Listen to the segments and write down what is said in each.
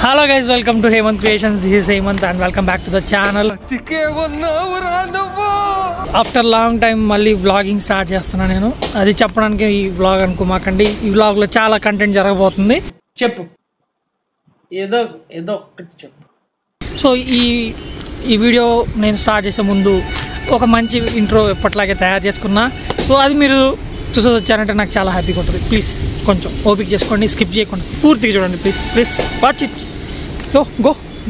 Hello guys, welcome to Hemant Creations. This is Hemant and welcome back to the channel. After long time malli vlogging start chestunna nenu. Adi cheppadaniki ee vlog anukomakandi. Ee vlog lo chaala content jaragabotundi. Cheppu. Edo okkati cheppu. So ఈ video నేను start చేసే ముందు ఒక మంచి intro ఎప్పట్లాగే తయారు చేసుకున్నా. So అది మీరు చూసి వచ్చారంటే నాకు చాలా హ్యాపీగా ఉంటుంది. ప్లీజ్ కొంచెం ఓపిక చేసుకోండి, స్కిప్ చేయకుండా పూర్తిగా చూడండి. Please watch it.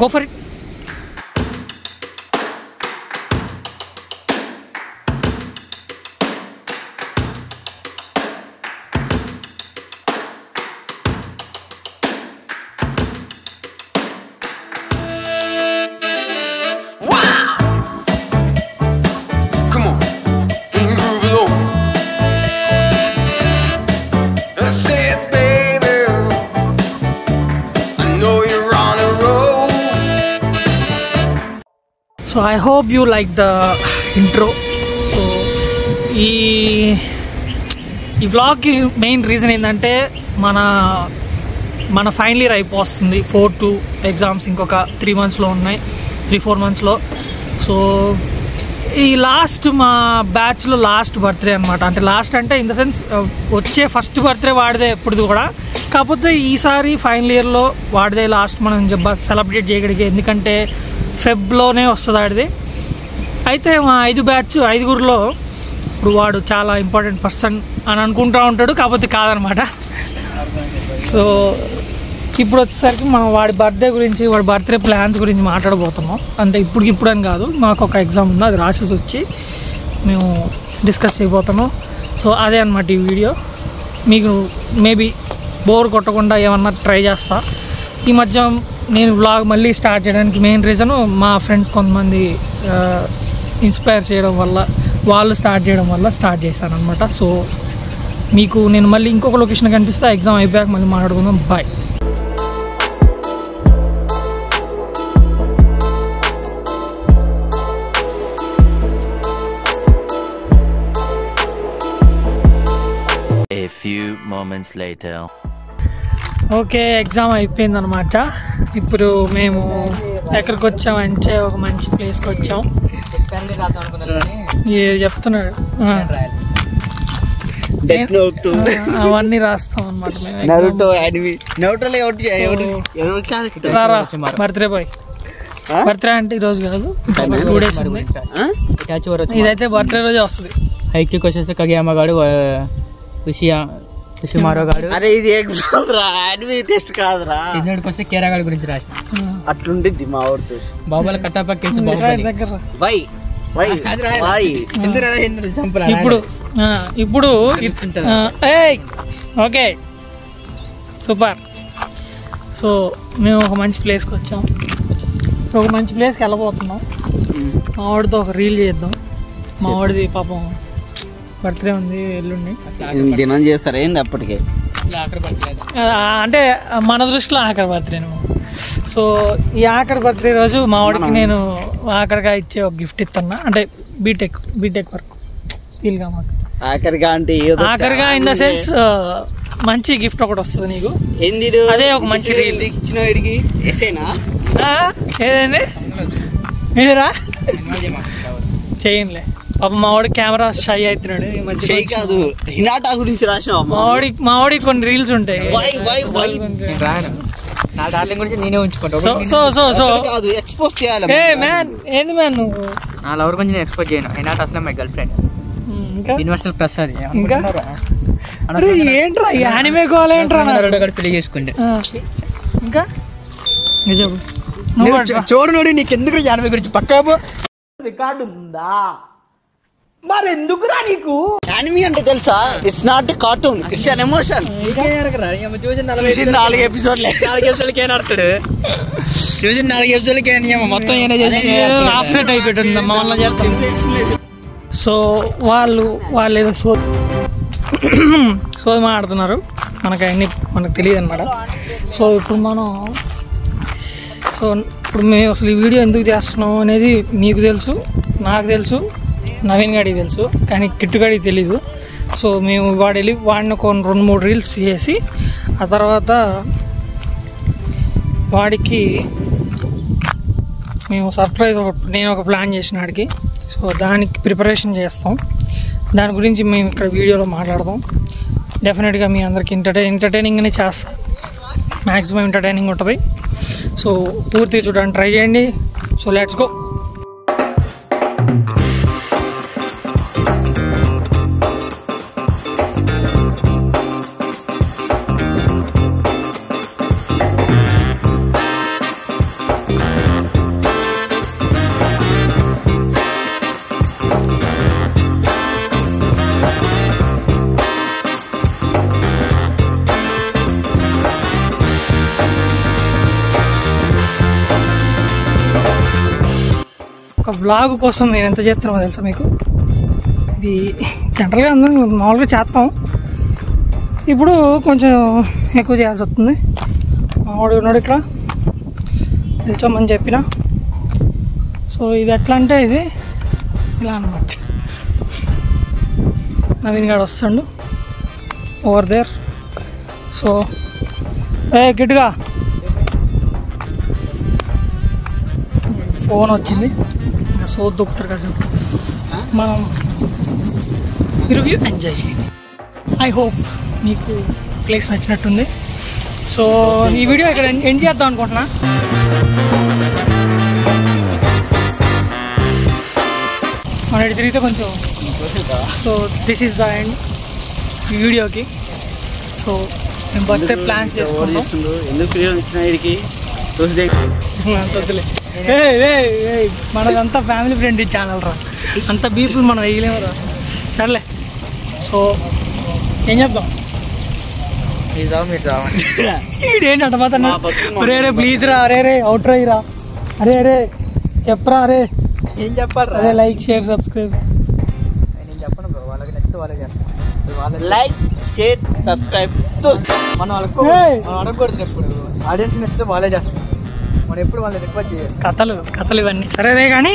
Go for it. So I hope you like the intro. So ఈ vlog కి మెయిన్ రీజన్ ఏంటంటే మన ఫైనల్ ఇయర్ అయిపోతుంది. 4-2 ఎగ్జామ్స్ ఇంకొక 3 monthsలో ఉన్నాయి, 3-4 monthsలో. సో ఈ లాస్ట్ మా బ్యాచ్లో లాస్ట్ బర్త్డే అనమాట. అంటే లాస్ట్ అంటే ఇన్ ద సెన్స్ వచ్చే ఫస్ట్ బర్త్డే వాడిదే ఎప్పుడు కూడా. కాకపోతే ఈసారి ఫైనల్ ఇయర్లో వాడిదే లాస్ట్ మనం సెలబ్రేట్ చేయగలిగే. ఎందుకంటే ఫెబ్లోనే వస్తుంది ఆడిది. అయితే మా 5 బ్యాచ్ 5గురిలో ఇప్పుడు వాడు చాలా ఇంపార్టెంట్ పర్సన్ అని అనుకుంటూ ఉంటాడు, కాకపోతే కాదనమాట. సో ఇప్పుడు వచ్చేసరికి మనం వాడి బర్త్డే గురించి, వాడి బర్త్డే ప్లాన్స్ గురించి మాట్లాడబోతున్నాం. అంటే ఇప్పుడు అని కాదు, మాకు ఒక ఎగ్జామ్ ఉంది, అది రాసేసి వచ్చి మేము డిస్కస్ చేయబోతున్నాం. సో అదే అనమాట ఈ వీడియో. మీకు మేబీ బోర్ కొట్టకుండా ఏమన్నా ట్రై చేస్తా. ఈ మధ్య నేను వ్లాగ్ మళ్ళీ స్టార్ట్ చేయడానికి మెయిన్ రీజను మా ఫ్రెండ్స్ కొంతమంది ఇన్స్పైర్ చేయడం వల్ల, వాళ్ళు స్టార్ట్ చేయడం వల్ల స్టార్ట్ చేశాను అనమాట. సో మీకు నేను మళ్ళీ ఇంకొక లొకేషన్ కనిపిస్తా. ఎగ్జామ్ అయిపోయాక మళ్ళీ మాట్లాడుకుందాం. Bye. A few moments later. Okay, exam అయిపోయింది అనమాట. ఇప్పుడు మేము ఎక్కడికి వచ్చామంటే ఒక మంచి ప్లేస్కి వచ్చాం. చెప్తున్నాడు అవన్నీ రాస్తాం అనమాట మేము. Birthday boy. బర్త్డే అంటే ఈరోజు కాదు, 2 days ఉంది. ఇదైతే బర్త్డే రోజే వస్తుంది. హైక్కి వచ్చేస్తే కగియమ్మ గాడు, కుషిమారోగాడు. అరే ఇది ఎగ్జామ్ రా, అనిమి టెస్ట్ కాదురా. ఇద్దరికి వస్తే కేరాగాడి గురించి రాసిన అట్లుంటుంది మా ఊరితో. బాబుల కట్టాపక్కేసి ఇప్పుడు ఓకే సూపర్. సో మేము ఒక మంచి ప్లేస్కి వచ్చాం. ఒక మంచి ప్లేస్కి వెళ్ళబోతున్నాం. మా వాడితో ఒక రీల్ చేద్దాం. మా వాడిది పాపం బర్త్డే ఉంది ఎల్లుండి. దినం చేస్తారు ఏంది అప్పటికే, అంటే మన దృష్టిలో ఆఖరి బర్త్డే. సో ఈ ఆఖరి బర్త్డే రోజు మా వాడికి నేను ఆఖరిగా ఇచ్చే ఒక గిఫ్ట్ ఇస్తున్నా. అంటే బీటెక్ వరకు ఫీల్గా మాకు ఆఖరిగా ఇన్ ద సెన్స్ మంచి గిఫ్ట్ ఒకటి వస్తుంది నీకు. అదే ఒక మంచి రీల్ ఏదైంది ఏదిరా చేయండిలే. పాప మా వాడికి కెమెరా షై అవుతున్నాడు ఈ మధ్య. గురించి రాసిన మా వాడికి కొన్ని రీల్స్ ఉంటాయి. నేనే ఉంచుకుంటా. ఏంది మ్యాన్ నువ్వు నా లవర్ గురించి నేను ఎక్స్పోజ్ చేయను. హినాట అసలు my girl friend. Universal plus అది. ఏంట్రా యానిమే కావాలి ఏంట్రా పెళ్లి చేసుకుంటే. ఇంకా నిజం చూడు నీకెందుకు యానిమే గురించి పక్కా రికార్డు ఉందా మరి ఎందుకురా నీకు? యానిమీ అంటే తెలుసా? It's not a cartoon, it's an emotion. 4 ఎపిసోడ్లే. 4 ఎపిసోడ్లకే ఆడతాడు. చూసి 4 ఎపిసోడ్లకే మొత్తం ఆఫ్లెట్ అయిపోతుంది మమ్మల్ని చేస్తాం. సో వాళ్ళు ఏదో సోది మాట్లాడుతున్నారు, మనకు తెలియదు అనమాట. సో ఇప్పుడు మేము అసలు ఈ వీడియో ఎందుకు చేస్తున్నాం అనేది మీకు తెలుసు, నాకు తెలుసు, నవీన్ గాడికి తెలుసు, కానీ కిట్టుగాడికి తెలీదు. సో మేము వాడిని ఒక 2-3 రీల్స్ చేసి ఆ తర్వాత వాడికి మేము సర్ప్రైజ్ నేను ఒక ప్లాన్ చేసిన వాడికి. సో దానికి ప్రిపరేషన్ చేస్తాం. దాని గురించి మేము ఇక్కడ వీడియోలో మాట్లాడతాం. డెఫినెట్గా మీ అందరికి ఎంటర్టైనింగ్నే చేస్తాం. మ్యాక్సిమం ఎంటర్టైనింగ్ ఉంటుంది. సో పూర్తిగా చూడడానికి ట్రై చేయండి. So let's go. ఒక వ్లాగ్ కోసం మేము ఎంత చేస్తున్నామో తెలుసా మీకు? ఇది జనరల్గా అందరం మామూలుగా చేస్తాం, ఇప్పుడు కొంచెం ఎక్కువ చేయాల్సి వస్తుంది. మావాడు ఉన్నాడు ఇక్కడ, నిల్చోమని చెప్పిన. సో ఇది ఎట్లా అంటే ఇది ఇలా అన్నమాట. నవీన్ గారు వస్తాడు ఓవర్ దేర్. సో గిడ్డుగా ఫోన్ వచ్చింది, సో దొక్కుతారు కాసేపు. మనం రివ్యూ ఎంజాయ్ చేయండి. ఐ హోప్ మీకు ప్లేస్ నచ్చినట్టుంది. సో ఈ వీడియో ఇక్కడ ఎండ్ చేద్దాం అనుకుంటున్నా. మన ఇటు తిరిగితే కొంచెం. So this is the end ఈ వీడియోకి. సో మేము బర్త్డే ప్లాన్స్ చేసుకుంటాం. వద్దులే, మనదంతా ఫ్యామిలీ ఫ్రెండ్లీ ఛానల్ రా, అంత బీపుల్ మనం వేయలేము రా. సర్లే, సో ఏం చెప్దాం? ఏంటంట మాత్రం రే రే ప్లీజ్ రా, అరే రే అవుట్ రై రా, అరే అరే చెప్పరా, అరే ఏం చెప్పాలి? అదే లైక్ షేర్ సబ్స్క్రైబ్. నేను చెప్పను బ్రో, వాళ్ళకి నచ్చితే వాళ్ళే చేస్తాను. Like share subscribe. మనం అడగకూడదు ఎప్పుడు. ఆడియన్స్ నచ్చితే వాళ్ళే చేస్తాం, మనం ఎప్పుడు వాళ్ళని రిక్వెస్ట్ చేయాలి. కథలు ఇవన్నీ సరేదే కానీ